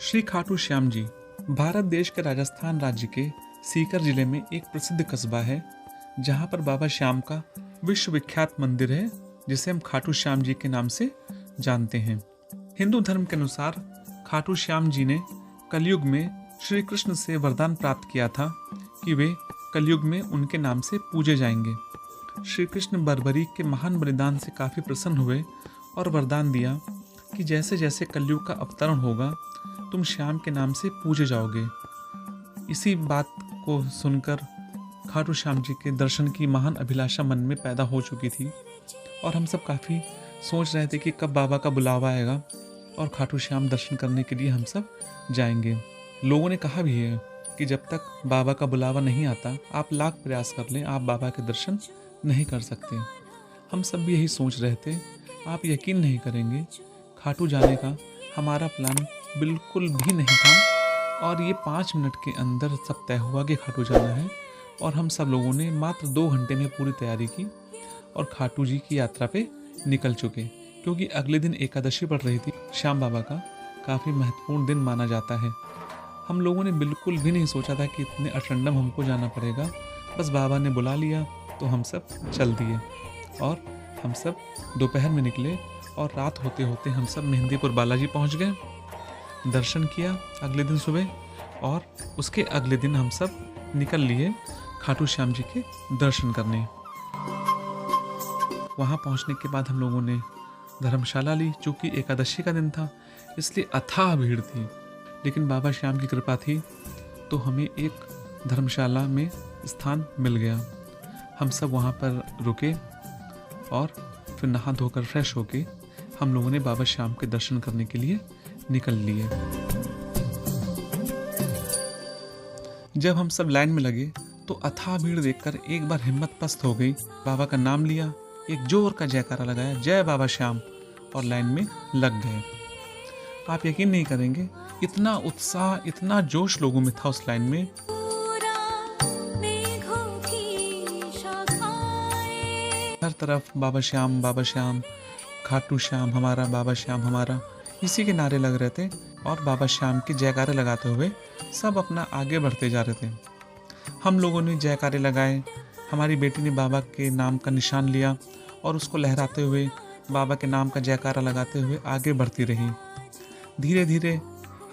श्री खाटू श्याम जी भारत देश के राजस्थान राज्य के सीकर जिले में एक प्रसिद्ध कस्बा है, जहाँ पर बाबा श्याम का विश्वविख्यात मंदिर है, जिसे हम खाटू श्याम जी के नाम से जानते हैं। हिंदू धर्म के अनुसार खाटू श्याम जी ने कलयुग में श्री कृष्ण से वरदान प्राप्त किया था कि वे कलयुग में उनके नाम से पूजे जाएंगे। श्री कृष्ण बर्बरी के महान बलिदान से काफ़ी प्रसन्न हुए और वरदान दिया कि जैसे जैसे कलयुग का अवतरण होगा तुम श्याम के नाम से पूजे जाओगे। इसी बात को सुनकर खाटू श्याम जी के दर्शन की महान अभिलाषा मन में पैदा हो चुकी थी और हम सब काफ़ी सोच रहे थे कि कब बाबा का बुलावा आएगा और खाटू श्याम दर्शन करने के लिए हम सब जाएंगे। लोगों ने कहा भी है कि जब तक बाबा का बुलावा नहीं आता आप लाख प्रयास कर लें, आप बाबा के दर्शन नहीं कर सकते। हम सब भी यही सोच रहे थे। आप यकीन नहीं करेंगे, खाटू जाने का हमारा प्लान बिल्कुल भी नहीं था और ये 5 मिनट के अंदर सब तय हुआ कि खाटू जाना है। और हम सब लोगों ने मात्र 2 घंटे में पूरी तैयारी की और खाटू जी की यात्रा पे निकल चुके, क्योंकि अगले दिन एकादशी पड़ रही थी। श्याम बाबा का काफ़ी महत्वपूर्ण दिन माना जाता है। हम लोगों ने बिल्कुल भी नहीं सोचा था कि इतने अटंडम हमको जाना पड़ेगा। बस बाबा ने बुला लिया तो हम सब चल दिए और हम सब दोपहर में निकले और रात होते होते हम सब मेहंदीपुर बालाजी पहुंच गए। दर्शन किया अगले दिन सुबह और उसके अगले दिन हम सब निकल लिए खाटू श्याम जी के दर्शन करने। वहाँ पहुँचने के बाद हम लोगों ने धर्मशाला ली। चूँकि एकादशी का दिन था इसलिए अथाह भीड़ थी, लेकिन बाबा श्याम की कृपा थी तो हमें एक धर्मशाला में स्थान मिल गया। हम सब वहाँ पर रुके और फिर नहा धोकर फ्रेश होके हम लोगों ने बाबा श्याम के दर्शन करने के लिए निकल लिए। जब हम सब लाइन में लगे तो अथाह भीड़ देखकर एक बार हिम्मत पस्त हो गई। बाबा का नाम लिया, एक जोर का जयकारा लगाया, जय बाबा श्याम, और लाइन में लग गए। आप यकीन नहीं करेंगे, इतना उत्साह, इतना जोश लोगों में था उस लाइन में। हर तरफ बाबा श्याम, खाटू श्याम हमारा, बाबा श्याम हमारा, इसी के नारे लग रहे थे और बाबा श्याम के जयकारे लगाते हुए सब अपना आगे बढ़ते जा रहे थे। हम लोगों ने जयकारे लगाए। हमारी बेटी ने बाबा के नाम का निशान लिया और उसको लहराते हुए बाबा के नाम का जयकारा लगाते हुए आगे बढ़ती रही। धीरे धीरे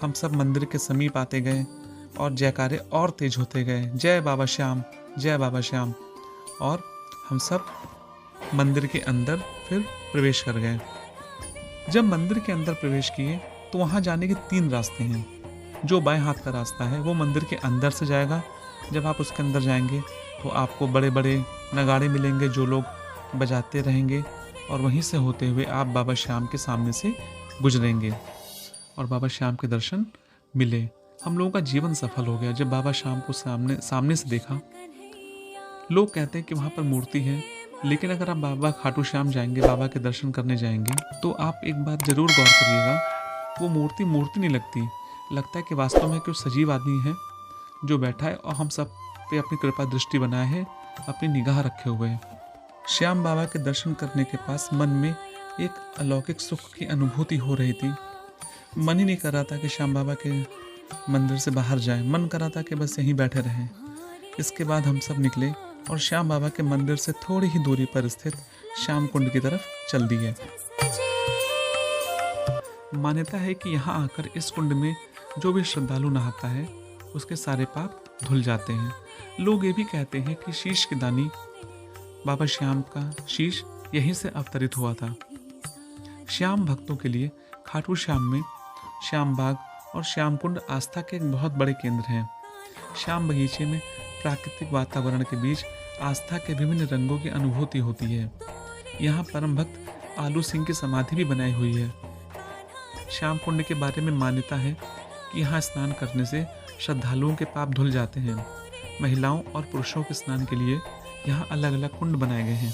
हम सब मंदिर के समीप आते गए और जयकारे और तेज होते गए, जय बाबा श्याम, जय बाबा श्याम। और हम सब मंदिर के अंदर फिर प्रवेश कर गए। जब मंदिर के अंदर प्रवेश किए तो वहाँ जाने के 3 रास्ते हैं। जो बाएं हाथ का रास्ता है वो मंदिर के अंदर से जाएगा। जब आप उसके अंदर जाएंगे तो आपको बड़े बड़े नगाड़े मिलेंगे जो लोग बजाते रहेंगे और वहीं से होते हुए आप बाबा श्याम के सामने से गुजरेंगे और बाबा श्याम के दर्शन मिले। हम लोगों का जीवन सफल हो गया जब बाबा श्याम को सामने से देखा। लोग कहते हैं कि वहाँ पर मूर्ति है, लेकिन अगर आप बाबा खाटू श्याम जाएंगे, बाबा के दर्शन करने जाएंगे, तो आप एक बात जरूर गौर करिएगा, वो मूर्ति नहीं लगती। लगता है कि वास्तव में कोई सजीव आदमी है जो बैठा है और हम सब पे अपनी कृपा दृष्टि बनाए है, अपनी निगाह रखे हुए है। श्याम बाबा के दर्शन करने के पास मन में एक अलौकिक सुख की अनुभूति हो रही थी। मन ही नहीं कर रहा था कि श्याम बाबा के मंदिर से बाहर जाए, मन कर रहा था कि बस यहीं बैठे रहें। इसके बाद हम सब निकले और श्याम बाबा के मंदिर से थोड़ी ही दूरी पर स्थित श्याम कुंड की तरफ चल दिए। मान्यता है कि यहाँ आकर इस कुंड में जो भी श्रद्धालु नहाता है उसके सारे पाप धुल जाते हैं। लोग ये भी कहते हैं कि शीश के दानी बाबा श्याम का शीश यहीं से अवतरित हुआ था। श्याम भक्तों के लिए खाटू श्याम में श्याम बाग और श्याम कुंड आस्था के एक बहुत बड़े केंद्र हैं। श्याम बगीचे में प्राकृतिक वातावरण के बीच आस्था के विभिन्न रंगों की अनुभूति होती है। यहाँ परम भक्त आलू सिंह की समाधि भी बनाई हुई है। श्याम कुंड के बारे में मान्यता है कि यहाँ स्नान करने से श्रद्धालुओं के पाप धुल जाते हैं। महिलाओं और पुरुषों के स्नान के लिए यहाँ अलग अलग कुंड बनाए गए हैं।